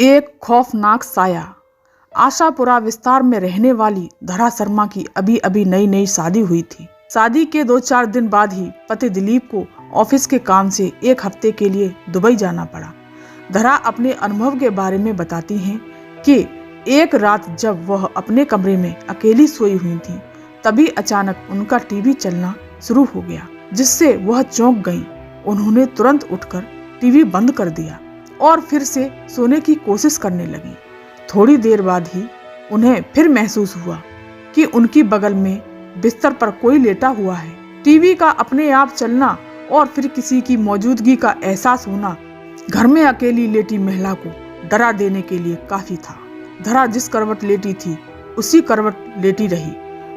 एक खौफनाक साया। आशापुरा विस्तार में रहने वाली धरा शर्मा की अभी अभी नई नई शादी हुई थी। शादी के 2-4 दिन बाद ही पति दिलीप को ऑफिस के काम से 1 हफ्ते के लिए दुबई जाना पड़ा। धरा अपने अनुभव के बारे में बताती हैं कि एक रात जब वह अपने कमरे में अकेली सोई हुई थी, तभी अचानक उनका टीवी चलना शुरू हो गया, जिससे वह चौंक गईं। उन्होंने तुरंत उठकर टीवी बंद कर दिया और फिर से सोने की कोशिश करने लगी। थोड़ी देर बाद ही उन्हें फिर महसूस हुआ कि उनकी बगल में बिस्तर पर कोई लेटा हुआ है। टीवी का अपने आप चलना और फिर किसी की मौजूदगी का एहसास होना घर में अकेली लेटी महिला को डरा देने के लिए काफी था। धरा जिस करवट लेटी थी उसी करवट लेटी रही।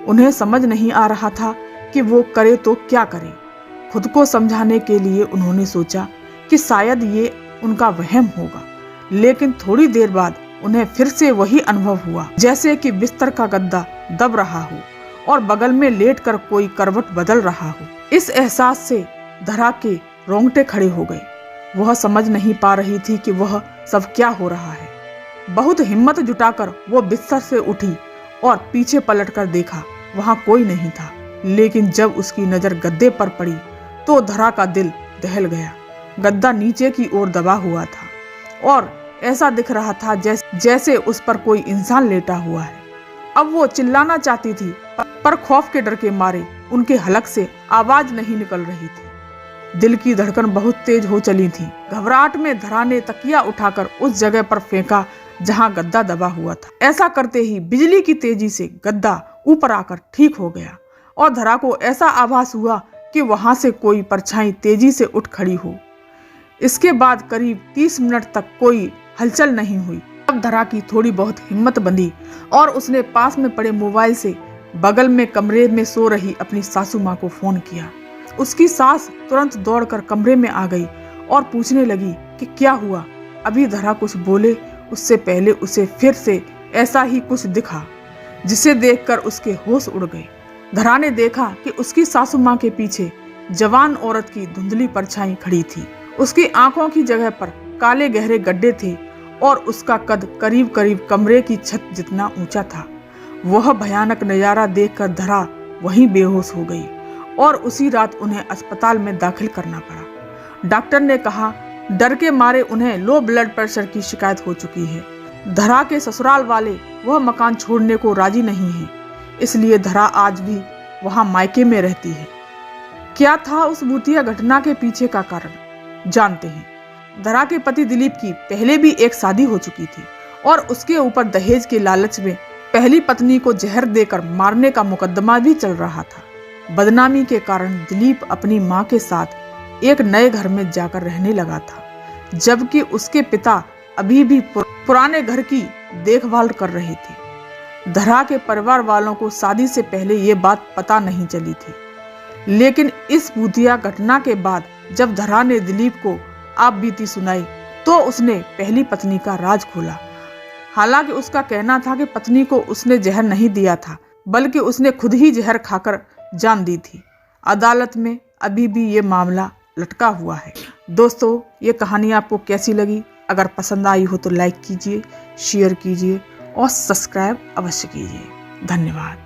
उन्हें समझ नहीं आ रहा था कि वो करे तो क्या करे। खुद को समझाने के लिए उन्होंने सोचा कि शायद ये उनका वहम होगा, लेकिन थोड़ी देर बाद उन्हें फिर से वही अनुभव हुआ, जैसे कि बिस्तर का गद्दा दब रहा हो और बगल में लेटकर कोई करवट बदल रहा हो। इस एहसास से धरा के रोंगटे खड़े हो गए। वह समझ नहीं पा रही थी कि वह सब क्या हो रहा है। बहुत हिम्मत जुटाकर वो बिस्तर से उठी और पीछे पलटकर देखा, वहां कोई नहीं था। लेकिन जब उसकी नजर गद्दे पर पड़ी तो धरा का दिल दहल गया। गद्दा नीचे की ओर दबा हुआ था और ऐसा दिख रहा था जैसे उस पर कोई इंसान लेटा हुआ है। अब वो चिल्लाना चाहती थी, पर खौफ के डर के मारे उनके हलक से आवाज नहीं निकल रही थी। दिल की धड़कन बहुत तेज हो चली थी। घबराहट में धरा ने तकिया उठाकर उस जगह पर फेंका जहां गद्दा दबा हुआ था। ऐसा करते ही बिजली की तेजी से गद्दा ऊपर आकर ठीक हो गया और धरा को ऐसा आभास हुआ कि वहां से कोई परछाई तेजी से उठ खड़ी हो। इसके बाद करीब 30 मिनट तक कोई हलचल नहीं हुई। अब धरा की थोड़ी बहुत हिम्मत बंधी और उसने पास में पड़े मोबाइल से बगल में कमरे में सो रही अपनी सासू माँ को फोन किया। उसकी सास तुरंत दौड़कर कमरे में आ गई और पूछने लगी कि क्या हुआ। अभी धरा कुछ बोले उससे पहले उसे फिर से ऐसा ही कुछ दिखा, जिसे देखकर उसके होश उड़ गए। धरा ने देखा कि उसकी सासू माँ के पीछे जवान औरत की धुंधली परछाई खड़ी थी। उसकी आंखों की जगह पर काले गहरे गड्ढे थे और उसका कद करीब करीब कमरे की छत जितना ऊंचा था। वह भयानक नजारा देखकर धरा वहीं बेहोश हो गई और उसी रात उन्हें अस्पताल में दाखिल करना पड़ा। डॉक्टर ने कहा डर के मारे उन्हें लो ब्लड प्रेशर की शिकायत हो चुकी है। धरा के ससुराल वाले वह मकान छोड़ने को राजी नहीं है, इसलिए धरा आज भी वहां मायके में रहती है। क्या था उस भूतिया घटना के पीछे का कारण, जानते हैं। धरा के पति दिलीप की पहले भी एक शादी हो चुकी थी और उसके ऊपर दहेज के लालच में पहली पत्नी को जहर देकर मारने का मुकदमा भी चल रहा था। बदनामी के कारण दिलीप अपनी मां के साथ एक नए घर में जाकर रहने लगा था, जबकि उसके पिता अभी भी पुराने घर की देखभाल कर रहे थे। धरा के परिवार वालों को शादी से पहले ये बात पता नहीं चली थी, लेकिन इस भूतिया घटना के बाद जब धरा ने दिलीप को आप बीती सुनाई तो उसने पहली पत्नी का राज खोला। हालांकि उसका कहना था कि पत्नी को उसने जहर नहीं दिया था, बल्कि उसने खुद ही जहर खाकर जान दी थी। अदालत में अभी भी ये मामला लटका हुआ है। दोस्तों, ये कहानी आपको कैसी लगी? अगर पसंद आई हो तो लाइक कीजिए, शेयर कीजिए और सब्सक्राइब अवश्य कीजिए। धन्यवाद।